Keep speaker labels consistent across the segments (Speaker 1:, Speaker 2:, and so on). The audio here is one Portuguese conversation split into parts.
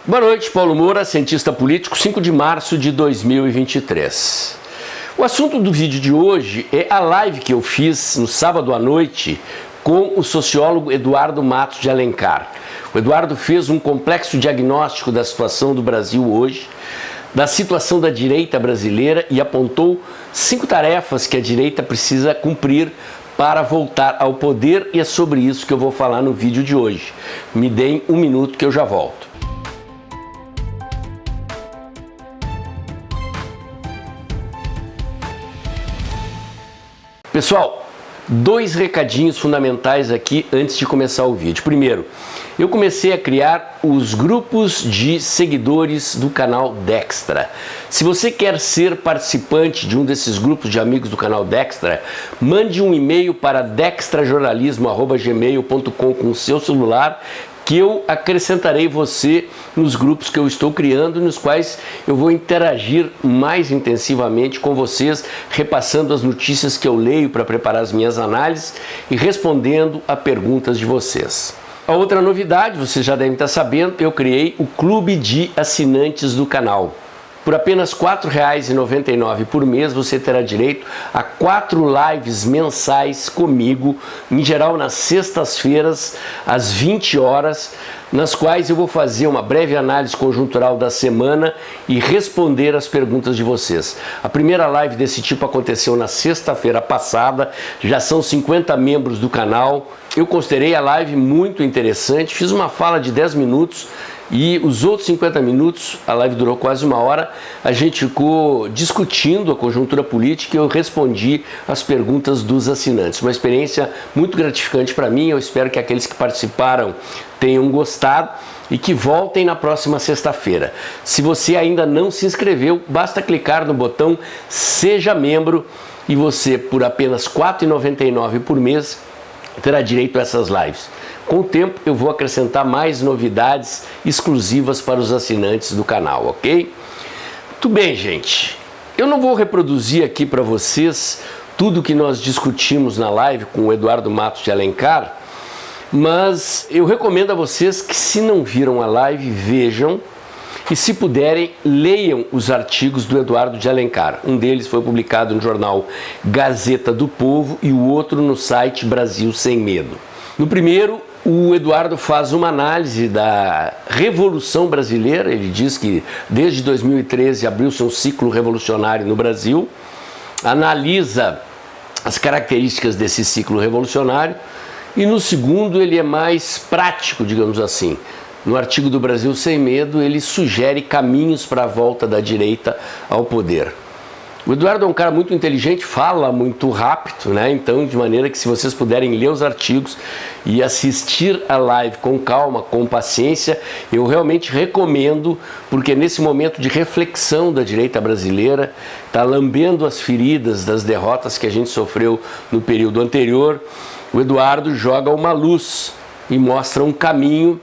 Speaker 1: Boa noite, Paulo Moura, cientista político, 5 de março de 2023. O assunto do vídeo de hoje é a live que eu fiz no sábado à noite com o sociólogo Eduardo Matos de Alencar. O Eduardo fez um complexo diagnóstico da situação do Brasil hoje, da situação da direita brasileira e apontou 5 tarefas que a direita precisa cumprir para voltar ao poder, e é sobre isso que eu vou falar no vídeo de hoje. Me deem um minuto que eu já volto. Pessoal, 2 recadinhos fundamentais aqui antes de começar o vídeo. Primeiro, eu comecei a criar os grupos de seguidores do canal Dextra. Se você quer ser participante de um desses grupos de amigos do canal Dextra, mande um e-mail para dextrajornalismo@gmail.com com o seu celular, que eu acrescentarei você nos grupos que eu estou criando, nos quais eu vou interagir mais intensivamente com vocês, repassando as notícias que eu leio para preparar as minhas análises e respondendo a perguntas de vocês. A outra novidade, vocês já devem estar sabendo, eu criei o Clube de Assinantes do canal. Por apenas R$ 4,99 por mês, você terá direito a 4 lives mensais comigo, em geral nas sextas-feiras, às 20 horas, nas quais eu vou fazer uma breve análise conjuntural da semana e responder as perguntas de vocês. A primeira live desse tipo aconteceu na sexta-feira passada, já são 50 membros do canal. Eu considerei a live muito interessante, fiz uma fala de 10 minutos, e os outros 50 minutos, a live durou quase 1 hora, a gente ficou discutindo a conjuntura política e eu respondi as perguntas dos assinantes. Uma experiência muito gratificante para mim, eu espero que aqueles que participaram tenham gostado e que voltem na próxima sexta-feira. Se você ainda não se inscreveu, basta clicar no botão Seja Membro e você, por apenas R$ 4,99 por mês, terá direito a essas lives. Com o tempo eu vou acrescentar mais novidades exclusivas para os assinantes do canal, ok? Muito bem, gente. Eu não vou reproduzir aqui para vocês tudo que nós discutimos na live com o Eduardo Matos de Alencar, mas eu recomendo a vocês que, se não viram a live, vejam e, se puderem, leiam os artigos do Eduardo de Alencar. Um deles foi publicado no jornal Gazeta do Povo e o outro no site Brasil Sem Medo. No primeiro, o Eduardo faz uma análise da Revolução Brasileira. Ele diz que desde 2013 abriu-se um ciclo revolucionário no Brasil, analisa as características desse ciclo revolucionário, e no segundo ele é mais prático, digamos assim. No artigo do Brasil Sem Medo, ele sugere caminhos para a volta da direita ao poder. O Eduardo é um cara muito inteligente, fala muito rápido, né? Então, de maneira que, se vocês puderem ler os artigos e assistir a live com calma, com paciência, eu realmente recomendo, porque nesse momento de reflexão da direita brasileira, está lambendo as feridas das derrotas que a gente sofreu no período anterior, o Eduardo joga uma luz e mostra um caminho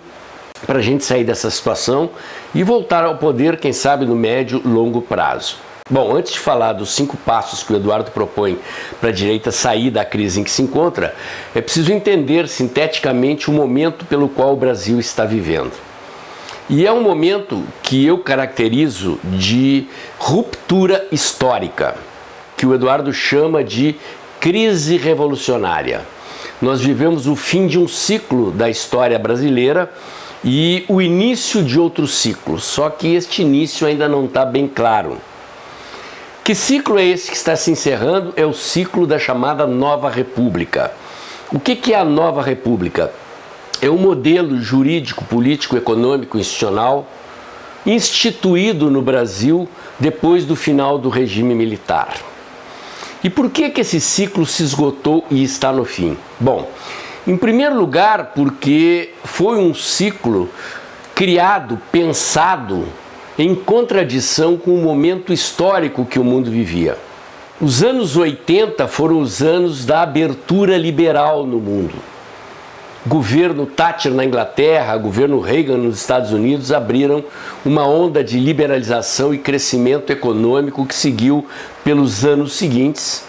Speaker 1: para a gente sair dessa situação e voltar ao poder, quem sabe no médio e longo prazo. Bom, antes de falar dos 5 passos que o Eduardo propõe para a direita sair da crise em que se encontra, é preciso entender sinteticamente o momento pelo qual o Brasil está vivendo. E é um momento que eu caracterizo de ruptura histórica, que o Eduardo chama de crise revolucionária. Nós vivemos o fim de um ciclo da história brasileira e o início de outro ciclo, só que este início ainda não está bem claro. Que ciclo é esse que está se encerrando? É o ciclo da chamada Nova República. O que é a Nova República? É um modelo jurídico, político, econômico, institucional instituído no Brasil depois do final do regime militar. E por que esse ciclo se esgotou e está no fim? Bom, em primeiro lugar, porque foi um ciclo criado, pensado, em contradição com o momento histórico que o mundo vivia. Os anos 80 foram os anos da abertura liberal no mundo. Governo Thatcher na Inglaterra, governo Reagan nos Estados Unidos abriram uma onda de liberalização e crescimento econômico que seguiu pelos anos seguintes.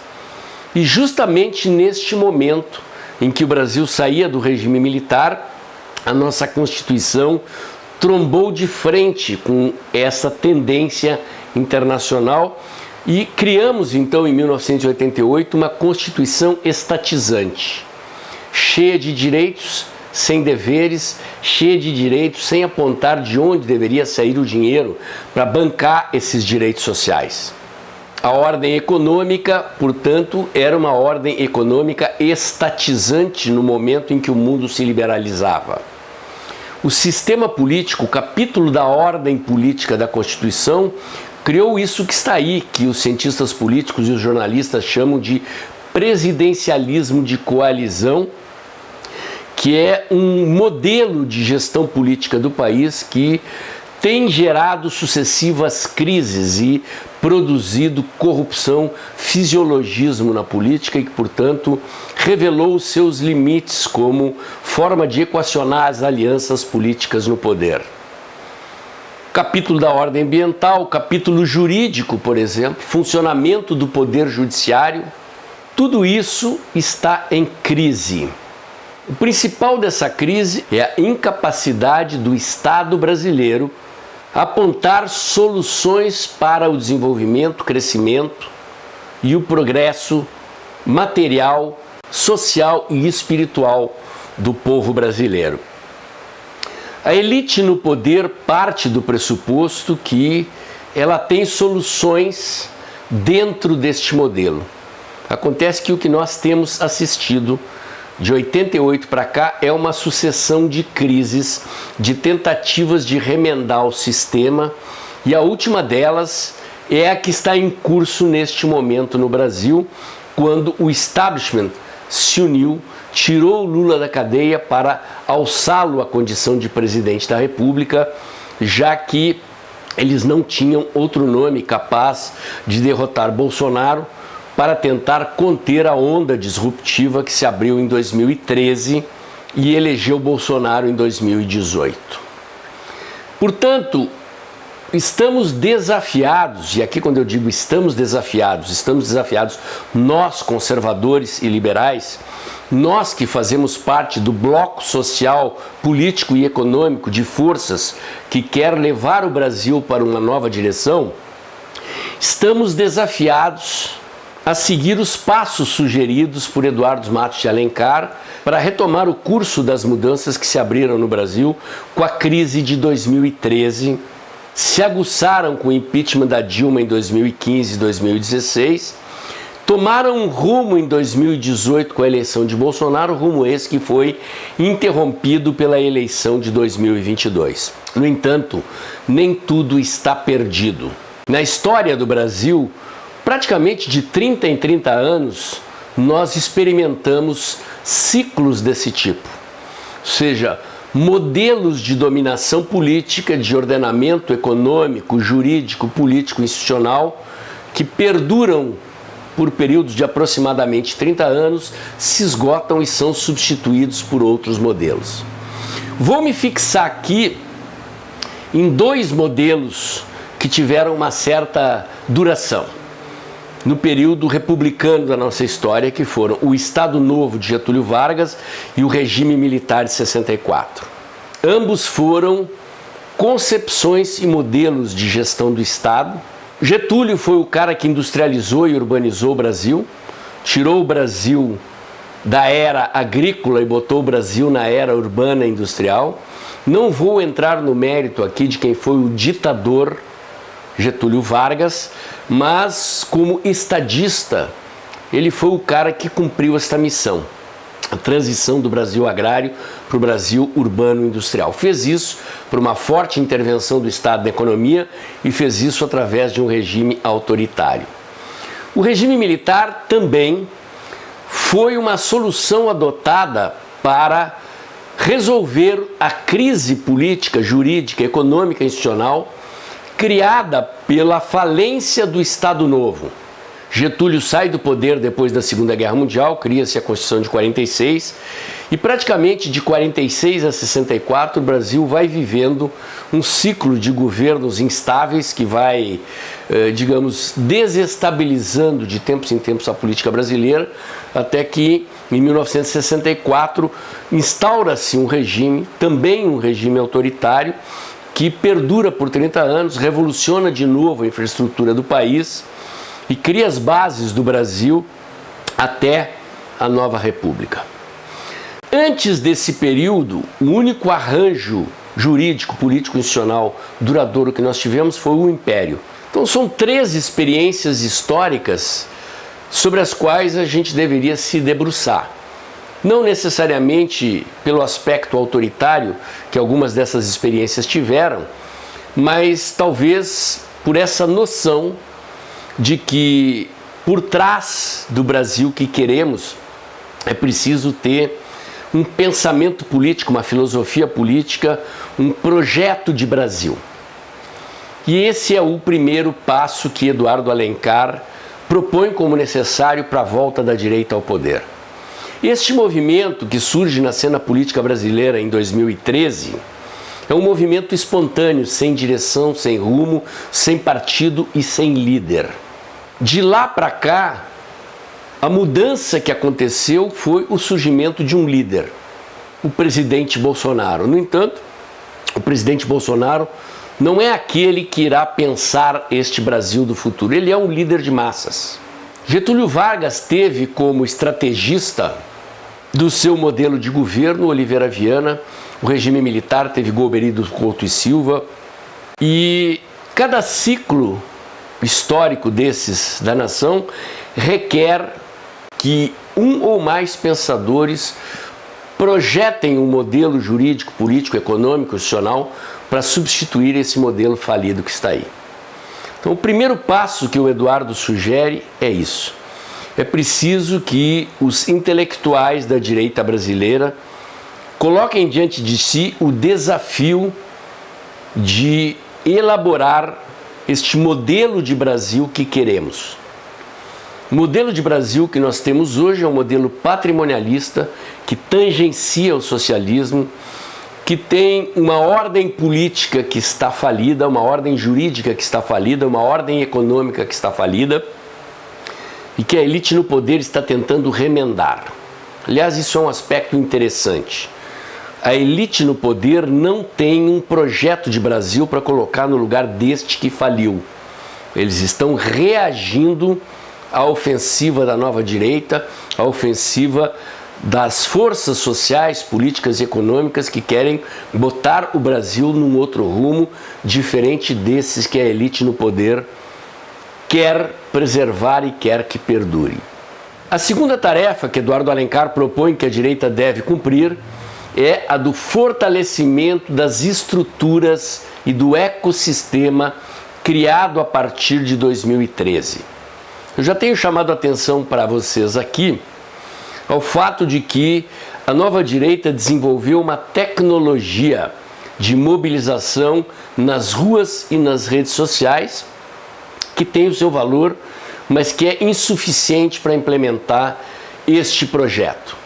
Speaker 1: E justamente neste momento em que o Brasil saía do regime militar, a nossa Constituição trombou de frente com essa tendência internacional e criamos então em 1988 uma Constituição estatizante, cheia de direitos, sem deveres, cheia de direitos, sem apontar de onde deveria sair o dinheiro para bancar esses direitos sociais. A ordem econômica, portanto, era uma ordem econômica estatizante no momento em que o mundo se liberalizava. O sistema político, o capítulo da ordem política da Constituição, criou isso que está aí, que os cientistas políticos e os jornalistas chamam de presidencialismo de coalizão, que é um modelo de gestão política do país que tem gerado sucessivas crises e produzido corrupção, fisiologismo na política e que, portanto, revelou os seus limites como forma de equacionar as alianças políticas no poder. Capítulo da ordem ambiental, capítulo jurídico, por exemplo, funcionamento do poder judiciário, tudo isso está em crise. O principal dessa crise é a incapacidade do Estado brasileiro apontar soluções para o desenvolvimento, crescimento e o progresso material, social e espiritual do povo brasileiro. A elite no poder parte do pressuposto que ela tem soluções dentro deste modelo. Acontece que o que nós temos assistido de 88 para cá é uma sucessão de crises, de tentativas de remendar o sistema, e a última delas é a que está em curso neste momento no Brasil, quando o establishment se uniu, tirou o Lula da cadeia para alçá-lo à condição de presidente da República, já que eles não tinham outro nome capaz de derrotar Bolsonaro, para tentar conter a onda disruptiva que se abriu em 2013 e elegeu Bolsonaro em 2018. Portanto, estamos desafiados, e aqui quando eu digo estamos desafiados nós, conservadores e liberais, nós que fazemos parte do bloco social, político e econômico de forças que quer levar o Brasil para uma nova direção, estamos desafiados a seguir os passos sugeridos por Eduardo Matos de Alencar para retomar o curso das mudanças que se abriram no Brasil com a crise de 2013, se aguçaram com o impeachment da Dilma em 2015 e 2016, tomaram um rumo em 2018 com a eleição de Bolsonaro, rumo esse que foi interrompido pela eleição de 2022. No entanto, nem tudo está perdido. Na história do Brasil, praticamente de 30 em 30 anos, nós experimentamos ciclos desse tipo. Ou seja, modelos de dominação política, de ordenamento econômico, jurídico, político, institucional, que perduram por períodos de aproximadamente 30 anos, se esgotam e são substituídos por outros modelos. Vou me fixar aqui em dois modelos que tiveram uma certa duração no período republicano da nossa história, que foram o Estado Novo de Getúlio Vargas e o regime militar de 64. Ambos foram concepções e modelos de gestão do Estado. Getúlio foi o cara que industrializou e urbanizou o Brasil, tirou o Brasil da era agrícola e botou o Brasil na era urbana e industrial. Não vou entrar no mérito aqui de quem foi o ditador Getúlio Vargas, mas como estadista, ele foi o cara que cumpriu esta missão, a transição do Brasil agrário para o Brasil urbano-industrial. Fez isso por uma forte intervenção do Estado na economia e fez isso através de um regime autoritário. O regime militar também foi uma solução adotada para resolver a crise política, jurídica, econômica e institucional criada pela falência do Estado Novo. Getúlio sai do poder depois da Segunda Guerra Mundial, cria-se a Constituição de 46 e praticamente de 46 a 64 o Brasil vai vivendo um ciclo de governos instáveis que vai, digamos, desestabilizando de tempos em tempos a política brasileira, até que em 1964 instaura-se um regime, também um regime autoritário, que perdura por 30 anos, revoluciona de novo a infraestrutura do país e cria as bases do Brasil até a nova República. Antes desse período, o único arranjo jurídico, político, institucional duradouro que nós tivemos foi o Império. Então são 3 experiências históricas sobre as quais a gente deveria se debruçar. Não necessariamente pelo aspecto autoritário que algumas dessas experiências tiveram, mas talvez por essa noção de que por trás do Brasil que queremos é preciso ter um pensamento político, uma filosofia política, um projeto de Brasil. E esse é o primeiro passo que Eduardo Alencar propõe como necessário para a volta da direita ao poder. Este movimento que surge na cena política brasileira em 2013 é um movimento espontâneo, sem direção, sem rumo, sem partido e sem líder. De lá para cá, a mudança que aconteceu foi o surgimento de um líder, o presidente Bolsonaro. No entanto, o presidente Bolsonaro não é aquele que irá pensar este Brasil do futuro, ele é um líder de massas. Getúlio Vargas teve como estrategista do seu modelo de governo Oliveira Viana, o regime militar teve Golbery Couto e Silva, e cada ciclo histórico desses da nação requer que um ou mais pensadores projetem um modelo jurídico, político, econômico, institucional para substituir esse modelo falido que está aí. Então, o primeiro passo que o Eduardo sugere é isso. É preciso que os intelectuais da direita brasileira coloquem diante de si o desafio de elaborar este modelo de Brasil que queremos. O modelo de Brasil que nós temos hoje é um modelo patrimonialista que tangencia o socialismo, que tem uma ordem política que está falida, uma ordem jurídica que está falida, uma ordem econômica que está falida e que a elite no poder está tentando remendar. Aliás, isso é um aspecto interessante. A elite no poder não tem um projeto de Brasil para colocar no lugar deste que faliu. Eles estão reagindo à ofensiva da nova direita, à ofensiva das forças sociais, políticas e econômicas que querem botar o Brasil num outro rumo, diferente desses que a elite no poder quer preservar e quer que perdure. A segunda tarefa que Eduardo Alencar propõe que a direita deve cumprir é a do fortalecimento das estruturas e do ecossistema criado a partir de 2013. Eu já tenho chamado a atenção para vocês aqui ao fato de que a nova direita desenvolveu uma tecnologia de mobilização nas ruas e nas redes sociais que tem o seu valor, mas que é insuficiente para implementar este projeto.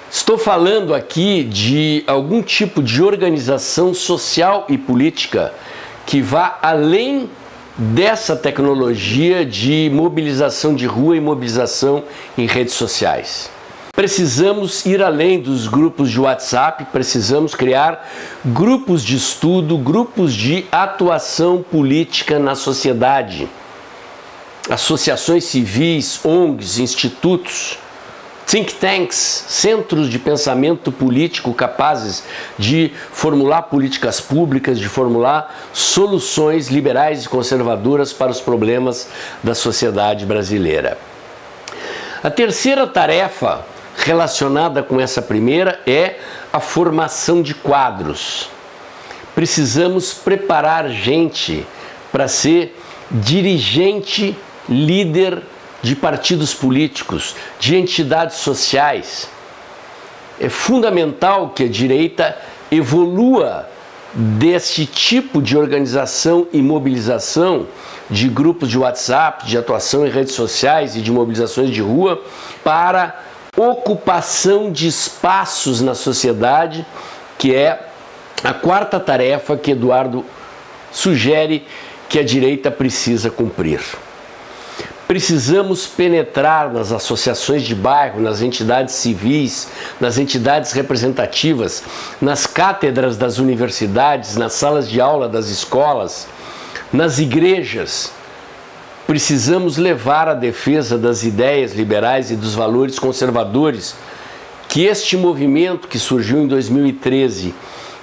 Speaker 1: Estou falando aqui de algum tipo de organização social e política que vá além dessa tecnologia de mobilização de rua e mobilização em redes sociais. Precisamos ir além dos grupos de WhatsApp, precisamos criar grupos de estudo, grupos de atuação política na sociedade, associações civis, ONGs, institutos, think tanks, centros de pensamento político capazes de formular políticas públicas, de formular soluções liberais e conservadoras para os problemas da sociedade brasileira. A terceira tarefa relacionada com essa primeira é a formação de quadros. Precisamos preparar gente para ser dirigente, líder de partidos políticos, de entidades sociais. É fundamental que a direita evolua deste tipo de organização e mobilização de grupos de WhatsApp, de atuação em redes sociais e de mobilizações de rua para ocupação de espaços na sociedade, que é a quarta tarefa que Eduardo sugere que a direita precisa cumprir. Precisamos penetrar nas associações de bairro, nas entidades civis, nas entidades representativas, nas cátedras das universidades, nas salas de aula das escolas, nas igrejas. Precisamos levar a defesa das ideias liberais e dos valores conservadores que este movimento que surgiu em 2013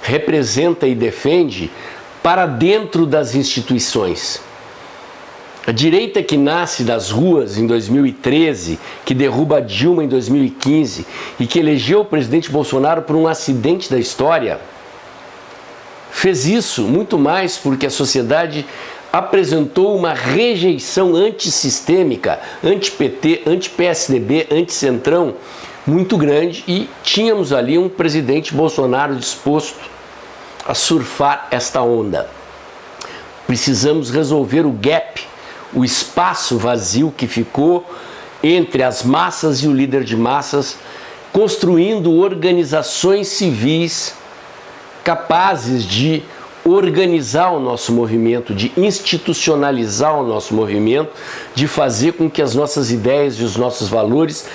Speaker 1: representa e defende para dentro das instituições. A direita que nasce das ruas em 2013, que derruba Dilma em 2015 e que elegeu o presidente Bolsonaro por um acidente da história, fez isso muito mais porque a sociedade apresentou uma rejeição antissistêmica, anti-PT, anti-PSDB, anti-Centrão muito grande e tínhamos ali um presidente Bolsonaro disposto a surfar esta onda. Precisamos resolver o gap, o espaço vazio que ficou entre as massas e o líder de massas, construindo organizações civis capazes de organizar o nosso movimento, de institucionalizar o nosso movimento, de fazer com que as nossas ideias e os nossos valores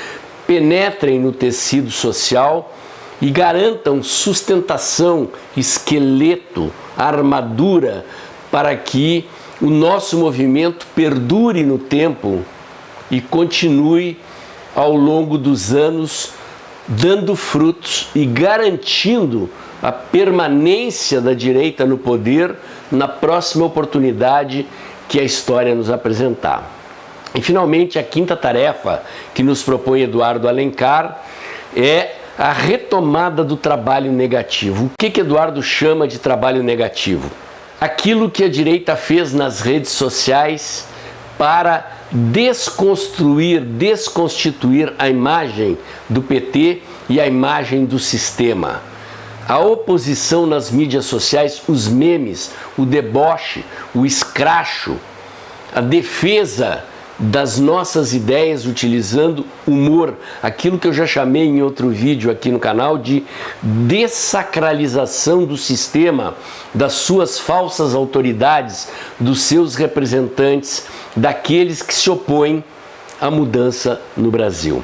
Speaker 1: penetrem no tecido social e garantam sustentação, esqueleto, armadura para que o nosso movimento perdure no tempo e continue ao longo dos anos dando frutos e garantindo a permanência da direita no poder na próxima oportunidade que a história nos apresentar. E finalmente a quinta tarefa que nos propõe Eduardo Alencar é a retomada do trabalho negativo. O que Eduardo chama de trabalho negativo? Aquilo que a direita fez nas redes sociais para desconstruir, desconstituir a imagem do PT e a imagem do sistema. A oposição nas mídias sociais, os memes, o deboche, o escracho, a defesa das nossas ideias utilizando humor, aquilo que eu já chamei em outro vídeo aqui no canal de dessacralização do sistema, das suas falsas autoridades, dos seus representantes, daqueles que se opõem à mudança no Brasil.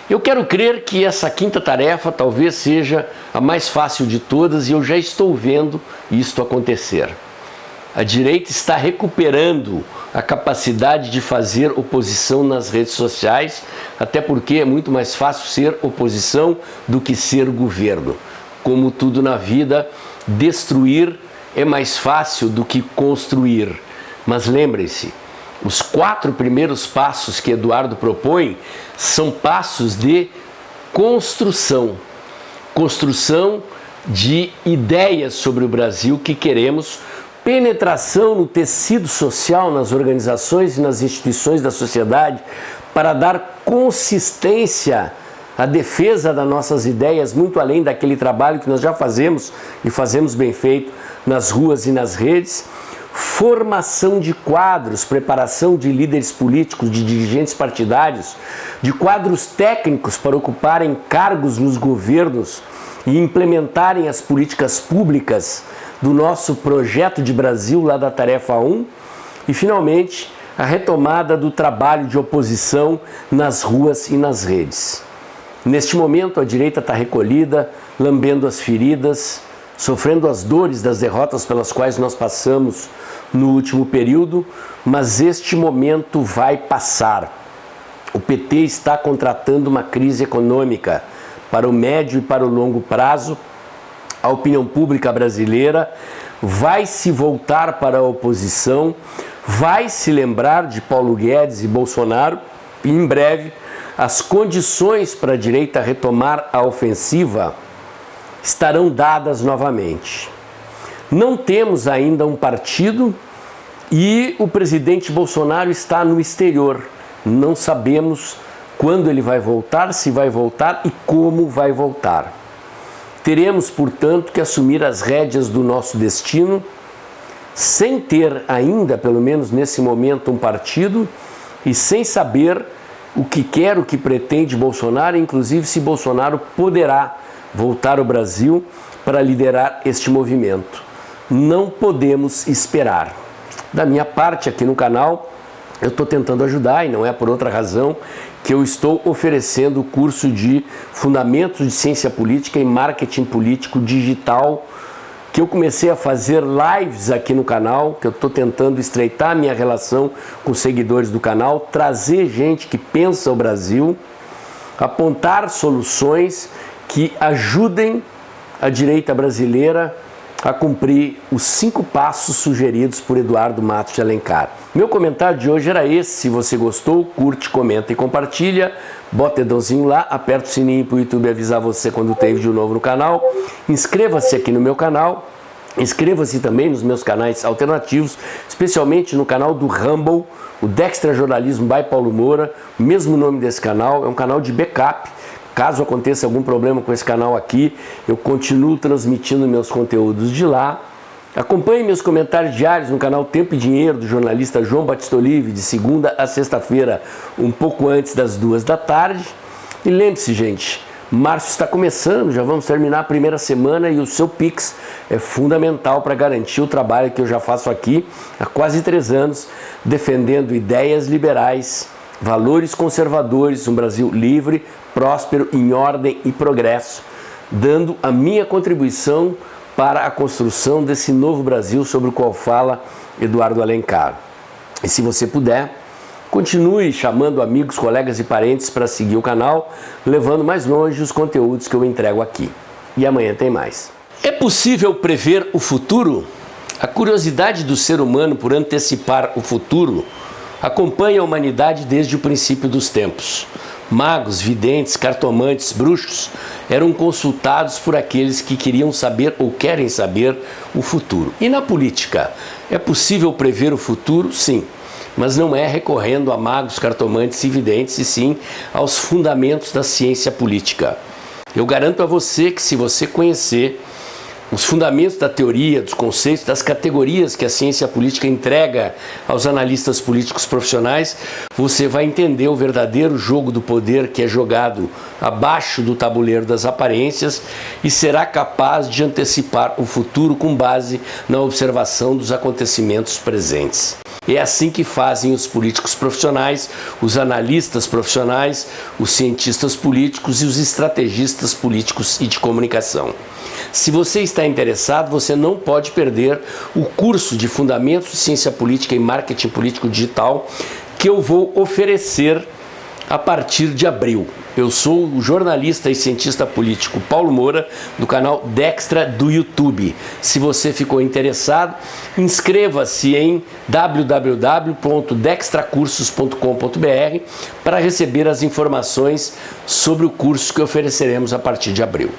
Speaker 1: Eu quero crer que essa quinta tarefa talvez seja a mais fácil de todas e eu já estou vendo isto acontecer. A direita está recuperando a capacidade de fazer oposição nas redes sociais, até porque é muito mais fácil ser oposição do que ser governo. Como tudo na vida, destruir é mais fácil do que construir. Mas lembrem-se, os 4 primeiros passos que Eduardo propõe são passos de construção. Construção de ideias sobre o Brasil que queremos, penetração no tecido social, nas organizações e nas instituições da sociedade para dar consistência à defesa das nossas ideias, muito além daquele trabalho que nós já fazemos e fazemos bem feito nas ruas e nas redes. Formação de quadros, preparação de líderes políticos, de dirigentes partidários, de quadros técnicos para ocuparem cargos nos governos e implementarem as políticas públicas do nosso projeto de Brasil, lá da tarefa 1, e finalmente a retomada do trabalho de oposição nas ruas e nas redes. Neste momento a direita está recolhida, lambendo as feridas, sofrendo as dores das derrotas pelas quais nós passamos no último período, mas este momento vai passar. O PT está contratando uma crise econômica para o médio e para o longo prazo. A opinião pública brasileira vai se voltar para a oposição, vai se lembrar de Paulo Guedes e Bolsonaro e em breve as condições para a direita retomar a ofensiva estarão dadas novamente. Não temos ainda um partido e o presidente Bolsonaro está no exterior. Não sabemos quando ele vai voltar, se vai voltar e como vai voltar. Teremos, portanto, que assumir as rédeas do nosso destino, sem ter ainda, pelo menos nesse momento, um partido e sem saber o que quer, o que pretende Bolsonaro, inclusive se Bolsonaro poderá voltar ao Brasil para liderar este movimento. Não podemos esperar. Da minha parte, aqui no canal, eu estou tentando ajudar, e não é por outra razão que eu estou oferecendo o curso de Fundamentos de Ciência Política e Marketing Político Digital, que eu comecei a fazer lives aqui no canal, que eu estou tentando estreitar a minha relação com os seguidores do canal, trazer gente que pensa o Brasil, apontar soluções que ajudem a direita brasileira a cumprir os 5 passos sugeridos por Eduardo Matos de Alencar. Meu comentário de hoje era esse. Se você gostou, curte, comenta e compartilha. Bota o dedãozinho lá, aperta o sininho para o YouTube avisar você quando tem vídeo novo no canal. Inscreva-se aqui no meu canal. Inscreva-se também nos meus canais alternativos, especialmente no canal do Rumble, o Dextra Jornalismo by Paulo Moura, o mesmo nome desse canal, é um canal de backup. Caso aconteça algum problema com esse canal aqui, eu continuo transmitindo meus conteúdos de lá. Acompanhe meus comentários diários no canal Tempo e Dinheiro, do jornalista João Batista Olive, de segunda a sexta-feira, um pouco antes das 2 da tarde. E lembre-se, gente, março está começando, já vamos terminar a primeira semana e o seu Pix é fundamental para garantir o trabalho que eu já faço aqui há quase 3 anos, defendendo ideias liberais, valores conservadores, um Brasil livre, próspero, em ordem e progresso, dando a minha contribuição para a construção desse novo Brasil sobre o qual fala Eduardo Alencar. E se você puder, continue chamando amigos, colegas e parentes para seguir o canal, levando mais longe os conteúdos que eu entrego aqui. E amanhã tem mais. É possível prever o futuro? A curiosidade do ser humano por antecipar o futuro acompanha a humanidade desde o princípio dos tempos. Magos, videntes, cartomantes, bruxos eram consultados por aqueles que queriam saber ou querem saber o futuro. E na política, é possível prever o futuro? Sim, mas não é recorrendo a magos, cartomantes e videntes, e sim aos fundamentos da ciência política. Eu garanto a você que se você conhecer os fundamentos da teoria, dos conceitos, das categorias que a ciência política entrega aos analistas políticos profissionais, você vai entender o verdadeiro jogo do poder que é jogado abaixo do tabuleiro das aparências e será capaz de antecipar o futuro com base na observação dos acontecimentos presentes. É assim que fazem os políticos profissionais, os analistas profissionais, os cientistas políticos e os estrategistas políticos e de comunicação. Se você está interessado, você não pode perder o curso de Fundamentos de Ciência Política e Marketing Político Digital que eu vou oferecer a partir de abril. Eu sou o jornalista e cientista político Paulo Moura, do canal Dextra do YouTube. Se você ficou interessado, inscreva-se em www.dextracursos.com.br para receber as informações sobre o curso que ofereceremos a partir de abril.